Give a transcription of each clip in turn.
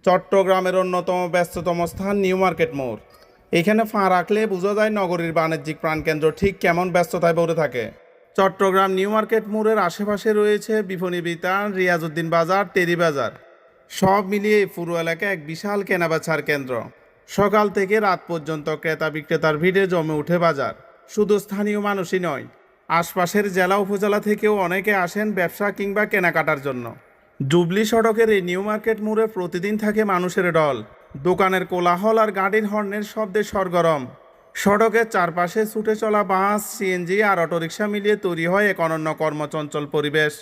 চট্টগ্রামের অন্যতম ব্যস্ততম স্থান নিউ মার্কেট মোড়। এখানে পা রাখলে বোঝা যায় নগরীর বাণিজ্যিক প্রাণকেন্দ্র ঠিক কেমন ব্যস্ততায় ভরে থাকে। চট্টগ্রাম নিউ মার্কেট মোড়ের আশেপাশে রয়েছে বিপণী বিতান, রিয়াজউদ্দিন বাজার, টেরি বাজার। সব মিলিয়ে এই পুরো এলাকা এক বিশাল কেনাবেচার কেন্দ্র। সকাল থেকে রাত পর্যন্ত ক্রেতা বিক্রেতার ভিড়ে জমে উঠে বাজার। শুধু স্থানীয় মানুষই নয়, আশপাশের জেলা উপজেলা থেকেও অনেকে আসেন ব্যবসা কিংবা কেনাকাটার জন্য। জুবলি সড়কের এই নিউ মার্কেট মোড়ে প্রতিদিন থাকে মানুষের ঢল। দোকানের কোলাহল আর গাড়ির হর্নের শব্দে সরগরম। সড়কের চারপাশে ছুটে চলা বাস, সিএনজি আর অটোরিকশা মিলিয়ে তৈরি হয় এক অনন্য কর্মচঞ্চল পরিবেশ।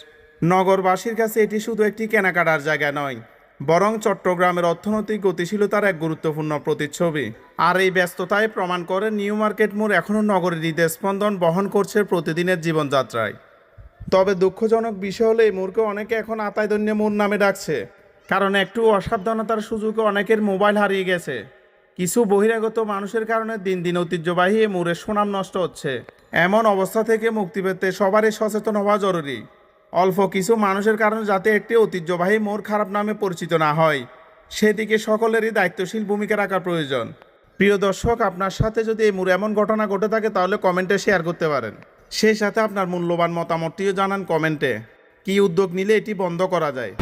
নগরবাসীর কাছে এটি শুধু একটি কেনাকাটার জায়গা নয়, বরং চট্টগ্রামের অর্থনৈতিক গতিশীলতার এক গুরুত্বপূর্ণ প্রতিচ্ছবি। আর এই ব্যস্ততায় প্রমাণ করে নিউ মার্কেট মোড় এখনও নগরীর হৃদস্পন্দন বহন করছে প্রতিদিনের জীবনযাত্রায়। তবে দুঃখজনক বিষয় হলো এই মোড়কে অনেকে এখন আতাইদন্য মোড় নামে ডাকছে, কারণ একটু অসাবধানতার সুযোগে অনেকের মোবাইল হারিয়ে গেছে। কিছু বহিরাগত মানুষের কারণে দিন দিন ঐতিহ্যবাহী এই মোড়ের সুনাম নষ্ট হচ্ছে। এমন অবস্থা থেকে মুক্তি পেতে সবারই সচেতন হওয়া জরুরি। অল্প কিছু মানুষের কারণে যাতে একটি ঐতিহ্যবাহী মোড় খারাপ নামে পরিচিত না হয়, সেদিকে সকলেরই দায়িত্বশীল ভূমিকা রাখা প্রয়োজন। প্রিয় দর্শক, আপনার সাথে যদি এই মোড়ে এমন ঘটনা ঘটে থাকে তাহলে কমেন্টে শেয়ার করতে পারেন। সেই সাথে আপনার মূল্যবান মতামতটিও জানান কমেন্টে। কী উদ্যোগ নিলে এটি বন্ধ করা যায়।